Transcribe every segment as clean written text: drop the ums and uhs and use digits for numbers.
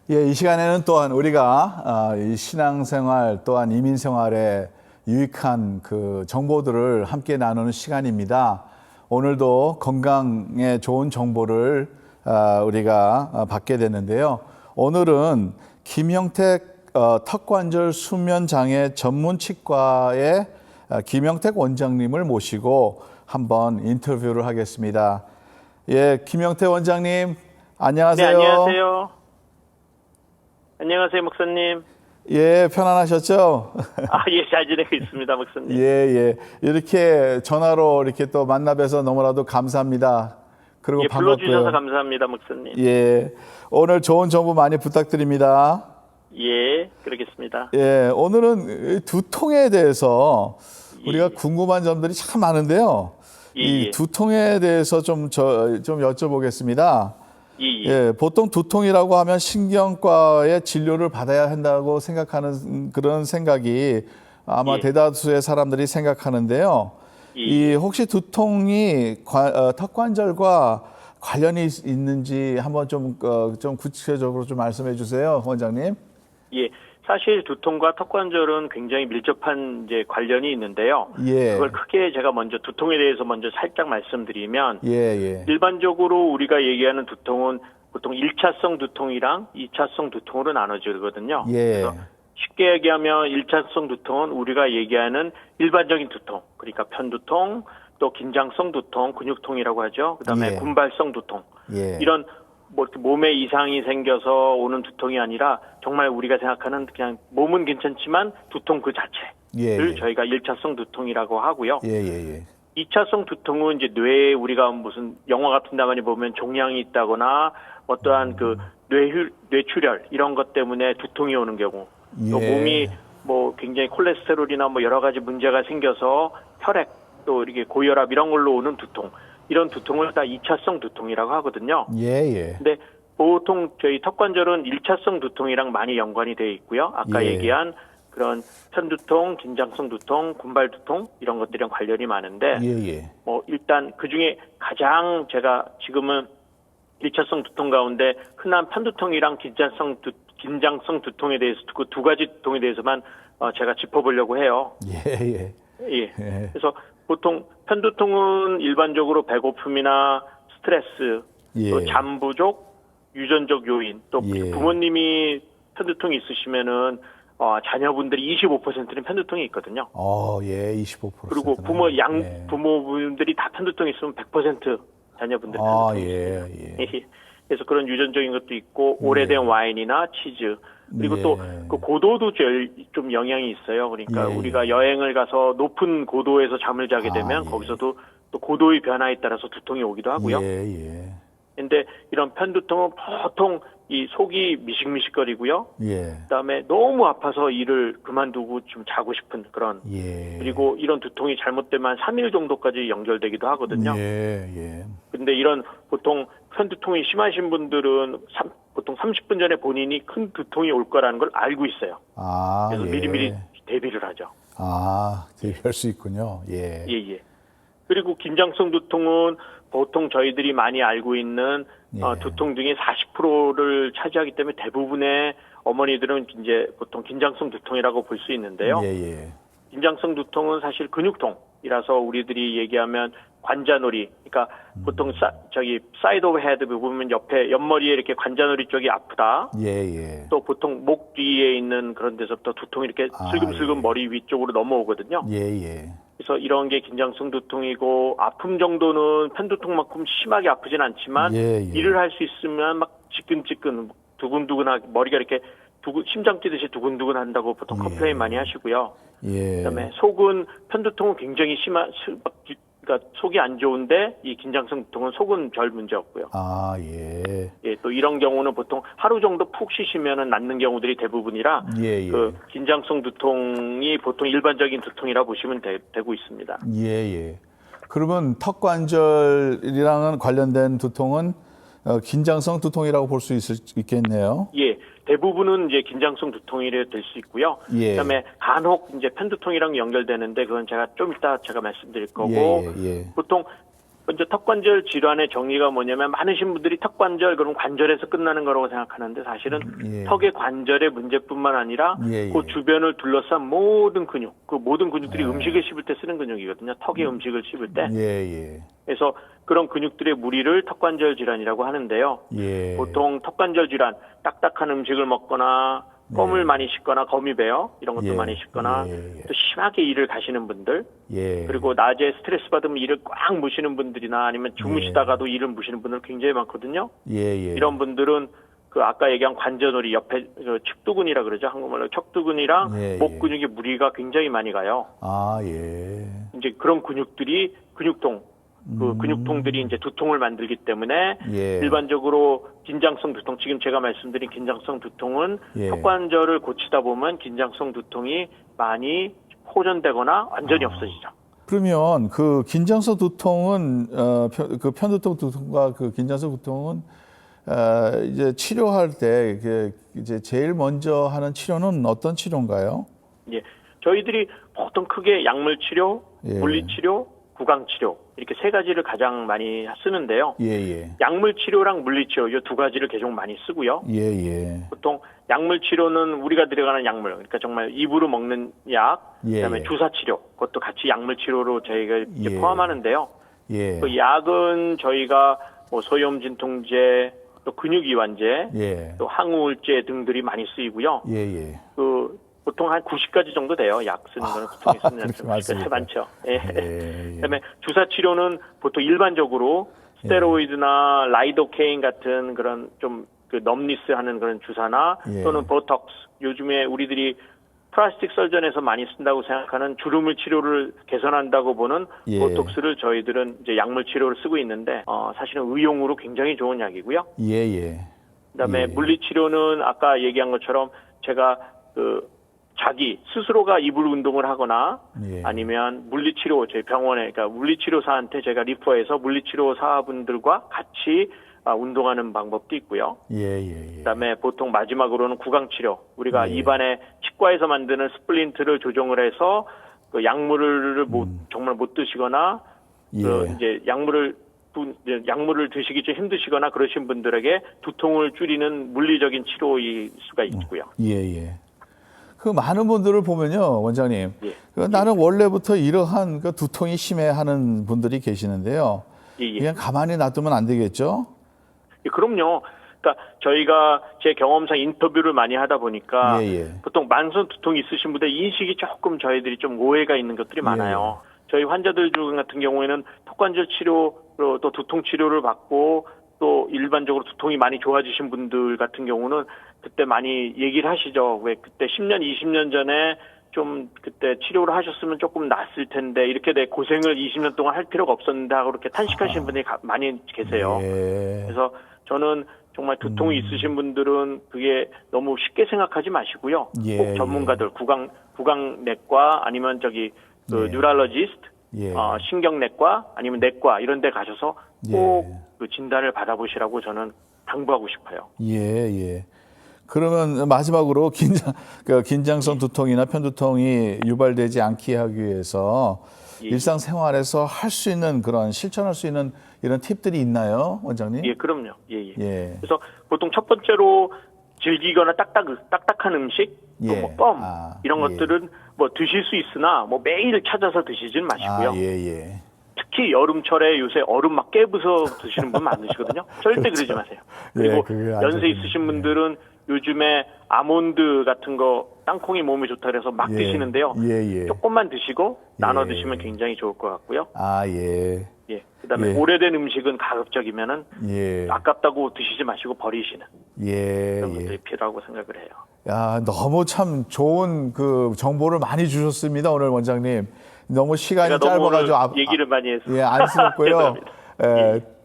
예, 이 시간에는 또한 우리가 이 신앙생활 또한 이민생활에 유익한 그 정보들을 함께 나누는 시간입니다. 오늘도 건강에 좋은 정보를 우리가 받게 되는데요. 오늘은 김형택 턱관절 수면장애 전문치과의 김형택 원장님을 모시고 한번 인터뷰를 하겠습니다. 예, 김형택 원장님, 안녕하세요. 네, 안녕하세요. 안녕하세요, 목사님. 예, 편안하셨죠? 예, 잘 지내고 있습니다, 목사님. 예, 예. 이렇게 전화로 이렇게 또 만나 뵈서 너무나도 감사합니다. 그리고 예, 반갑고요. 불러주셔서 감사합니다, 목사님. 예. 오늘 좋은 정보 많이 부탁드립니다. 예, 그러겠습니다. 예, 오늘은 두통에 대해서 우리가 예. 궁금한 점들이 참 많은데요. 예, 이 예. 두통에 대해서 좀 여쭤보겠습니다. 예. 예, 보통 두통이라고 하면 신경과의 진료를 받아야 한다고 생각하는 그런 생각이 아마 예. 대다수의 사람들이 생각하는데요. 예. 이 혹시 두통이 턱관절과 관련이 있는지 한번 좀 구체적으로 좀 말씀해 주세요, 원장님. 예. 사실 두통과 턱관절은 굉장히 밀접한 이제 관련이 있는데요. 예. 그걸 크게 제가 먼저 두통에 대해서 먼저 살짝 말씀드리면 예. 일반적으로 우리가 얘기하는 두통은 보통 1차성 두통이랑 2차성 두통으로 나눠지거든요. 예. 그래서 쉽게 얘기하면 1차성 두통은 우리가 얘기하는 일반적인 두통, 그러니까 편두통, 또 긴장성 두통, 근육통이라고 하죠. 그다음에 예. 군발성 두통. 예. 이런 몸에 이상이 생겨서 오는 두통이 아니라 정말 우리가 생각하는 그냥 몸은 괜찮지만 두통 그 자체를 저희가 1차성 두통이라고 하고요. 예. 2차성 두통은 이제 뇌에 우리가 무슨 영화 같은 데 많이 보면 종양이 있다거나 어떠한 그 뇌출혈 이런 것 때문에 두통이 오는 경우, 또 몸이 뭐 굉장히 콜레스테롤이나 뭐 여러 가지 문제가 생겨서 혈액 또 이렇게 고혈압 이런 걸로 오는 두통, 이런 두통을 다 2차성 두통이라고 하거든요. 예. 근데 보통 저희 턱관절은 1차성 두통이랑 많이 연관이 되어 있고요. 아까 얘기한 그런 편두통, 긴장성 두통, 군발 두통 이런 것들이랑 관련이 많은데 뭐 일단 그중에 가장 제가 지금은 1차성 두통 가운데 흔한 편두통이랑 긴장성 두통에 대해서 그 두 가지 두통에 대해서만 제가 짚어보려고 해요. 예. 그래서 보통 편두통은 일반적으로 배고픔이나 스트레스, 또 잠 부족, 유전적 요인, 또 부모님이 편두통이 있으시면은 자녀분들이 25%는 편두통이 있거든요. 25%. 그리고 부모분들이 다 편두통이 있으면 100% 자녀분들 편두통이 있어요. 그래서 그런 유전적인 것도 있고 오래된 와인이나 치즈, 그리고 또 그 고도도 좀 영향이 있어요. 그러니까 우리가 여행을 가서 높은 고도에서 잠을 자게 되면 거기서도 또 고도의 변화에 따라서 두통이 오기도 하고요. 근데 이런 편두통은 보통 이 속이 미식미식거리고요. 그다음에 너무 아파서 일을 그만두고 좀 자고 싶은 그런. 그리고 이런 두통이 잘못되면 3일 정도까지 연결되기도 하거든요. 근데 이런 보통 편두통이 심하신 분들은 보통 30분 전에 본인이 큰 두통이 올 거라는 걸 알고 있어요. 그래서 미리미리 대비를 하죠. 대비할 수 있군요. 그리고 긴장성 두통은 보통 저희들이 많이 알고 있는 두통 중에 40%를 차지하기 때문에 대부분의 어머니들은 이제 보통 긴장성 두통이라고 볼 수 있는데요. 긴장성 두통은 사실 근육통이라서 우리들이 얘기하면 관자놀이, 그러니까 보통 사이드 오브 헤드 보면 옆머리에 이렇게 관자놀이 쪽이 아프다. 또 보통 목 뒤에 있는 그런 데서부터 두통이 이렇게 슬금슬금 머리 위쪽으로 넘어오거든요. 그래서 이런 게 긴장성 두통이고, 아픔 정도는 편두통만큼 심하게 아프진 않지만 일을 할 수 있으면 막 지끈지끈 두근두근하게 머리가 이렇게 심장 뛰듯이 두근두근 한다고 보통 컴플레인 많이 하시고요. 그다음에 속은 편두통은 굉장히 그러니까 속이 안 좋은데 이 긴장성 두통은 속은 별 문제 없고요. 또 이런 경우는 보통 하루 정도 푹 쉬시면은 낫는 경우들이 대부분이라 그 긴장성 두통이 보통 일반적인 두통이라 보시면 되고 있습니다. 그러면 턱관절이랑은 관련된 두통은 긴장성 두통이라고 볼 수 있겠네요. 대부분은 이제 긴장성 두통이 될 수 있고요. 그다음에 간혹 이제 편두통이랑 연결되는데 그건 제가 좀 이따 제가 말씀드릴 거고 보통 먼저 턱관절 질환의 정의가 뭐냐면 많으신 분들이 턱관절 그럼 관절에서 끝나는 거라고 생각하는데 사실은 예. 턱의 관절의 문제뿐만 아니라 예, 예. 그 주변을 둘러싼 모든 근육, 그 모든 근육들이 음식을 씹을 때 쓰는 근육이거든요. 턱에 음식을 씹을 때. 예. 그래서 그런 근육들의 무리를 턱관절 질환이라고 하는데요. 예. 보통 턱관절 질환, 딱딱한 음식을 먹거나 껌을 많이 씹거나 거미 베어 이런 것도 예. 많이 씹거나 예. 또 심하게 일을 가시는 분들 예. 그리고 낮에 스트레스 받으면 일을 꽉 무시는 분들이나 아니면 주무시다가도 일을 무시는 분들 굉장히 많거든요. 예. 이런 분들은 그 아까 얘기한 관절놀이 옆에 그 측두근이라 그러죠. 한국말로 척두근이랑 예, 목 근육에 무리가 굉장히 많이 가요. 아, 예. 이제 그런 근육들이 근육통, 그 근육통들이 이제 두통을 만들기 때문에 예. 일반적으로 긴장성 두통, 지금 제가 말씀드린 긴장성 두통은 예. 턱관절을 고치다 보면 긴장성 두통이 많이 호전되거나 완전히 없어지죠. 그러면 그 긴장성 두통은 그 편두통 두통과 그 긴장성 두통은 이제 치료할 때 이제 제일 먼저 하는 치료는 어떤 치료인가요? 예, 저희들이 보통 크게 약물 치료, 예. 물리 치료, 구강 치료 이렇게 세 가지를 가장 많이 쓰는데요. 예. 약물 치료랑 물리 치료 이 두 가지를 계속 많이 쓰고요. 예. 보통 약물 치료는 우리가 들어가는 약물, 그러니까 정말 입으로 먹는 약, 예. 그다음에 주사 치료, 그것도 같이 약물 치료로 저희가 이제 예. 포함하는데요. 예. 그 약은 저희가 뭐 소염 진통제, 또 근육 이완제, 예. 또 항우울제 등들이 많이 쓰이고요. 예. 그 보통 한 90가지 정도 돼요. 약 쓰는 거는 보통 쓰는 약 그렇게 많습니까? 많죠. 예. 예. 그다음에 주사 치료는 보통 일반적으로 스테로이드나 라이도케인 같은 그런 좀 그 넘니스하는 그런 주사나 예. 또는 보톡스 요즘에 우리들이 플라스틱 설전에서 많이 쓴다고 생각하는 주름을 치료를 개선한다고 보는 예. 보톡스를 저희들은 이제 약물 치료를 쓰고 있는데 사실은 의용으로 굉장히 좋은 약이고요. 예. 그다음에 예. 물리 치료는 아까 얘기한 것처럼 제가 그 자기 스스로가 이불 운동을 하거나 예. 아니면 물리치료 저희 병원에 그러니까 물리치료사한테 제가 리퍼해서 물리치료사분들과 같이 운동하는 방법도 있고요. 예. 그다음에 보통 마지막으로는 구강치료. 우리가 예. 입안에 치과에서 만드는 스플린트를 조정을 해서 그 약물을 정말 못 드시거나 예. 그 이제 약물을 드시기 좀 힘드시거나 그러신 분들에게 두통을 줄이는 물리적인 치료일 수가 있고요. 예. 그 많은 분들을 보면요, 원장님. 예. 그 나는 원래부터 이러한 그 두통이 심해하는 분들이 계시는데요. 예. 그냥 가만히 놔두면 안 되겠죠? 예, 그럼요. 그러니까 저희가 제 경험상 인터뷰를 많이 하다 보니까 예. 보통 만성 두통이 있으신 분들 인식이 조금 저희들이 좀 오해가 있는 것들이 많아요. 저희 환자들 중 같은 경우에는 턱관절 치료로 또 두통 치료를 받고 또 일반적으로 두통이 많이 좋아지신 분들 같은 경우는 그때 많이 얘기를 하시죠. 왜 그때 10년, 20년 전에 좀 그때 치료를 하셨으면 조금 낫을 텐데 이렇게 내 고생을 20년 동안 할 필요가 없었는데 하고 그렇게 탄식하시는 분들이 많이 계세요. 예. 그래서 저는 정말 두통이 있으신 분들은 그게 너무 쉽게 생각하지 마시고요. 예, 꼭 전문가들 구강내과 아니면 저기 그 뉴럴로지스트, 예. 신경내과 아니면 내과 이런 데 가셔서 꼭 예. 그 진단을 받아보시라고 저는 당부하고 싶어요. 예. 그러면 마지막으로 긴장성 두통이나 편두통이 유발되지 않게 하기 위해서 일상생활에서 할 수 있는 그런 실천할 수 있는 이런 팁들이 있나요, 원장님? 예, 그럼요. 예. 예. 그래서 보통 첫 번째로 즐기거나 딱딱한 음식, 또 예. 뭐 껌 이런 예. 것들은 뭐 드실 수 있으나 뭐 매일 찾아서 드시진 마시고요. 예. 특히 여름철에 요새 얼음 막 깨부숴 드시는 분 많으시거든요. 절대 그러지 마세요. 그리고 그게 안 연세 좋군요. 있으신 분들은 요즘에 아몬드 같은 거 땅콩이 몸에 좋다 그래서 막 드시는데요. 예. 조금만 드시고 나눠 드시면 굉장히 좋을 것 같고요. 예. 그다음에 예. 오래된 음식은 가급적이면은 예. 아깝다고 드시지 마시고 버리시는 그런 예. 것들이 필요하고 생각을 해요. 야, 너무 참 좋은 그 정보를 많이 주셨습니다, 오늘 원장님. 너무 시간이 제가 너무 짧아가지고 오늘 얘기를 많이 해서 안쓰럽고요. 죄송합니다.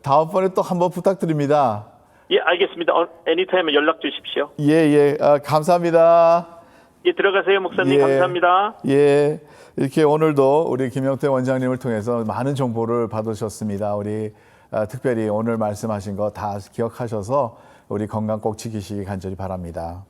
다음번에 또 한번 부탁드립니다. 예, 알겠습니다. 애니타임 연락 주십시오. 예. 감사합니다. 예, 들어가세요, 목사님. 예. 감사합니다. 예. 이렇게 오늘도 우리 김영태 원장님을 통해서 많은 정보를 받으셨습니다. 우리 특별히 오늘 말씀하신 거 다 기억하셔서 우리 건강 꼭 지키시기 간절히 바랍니다.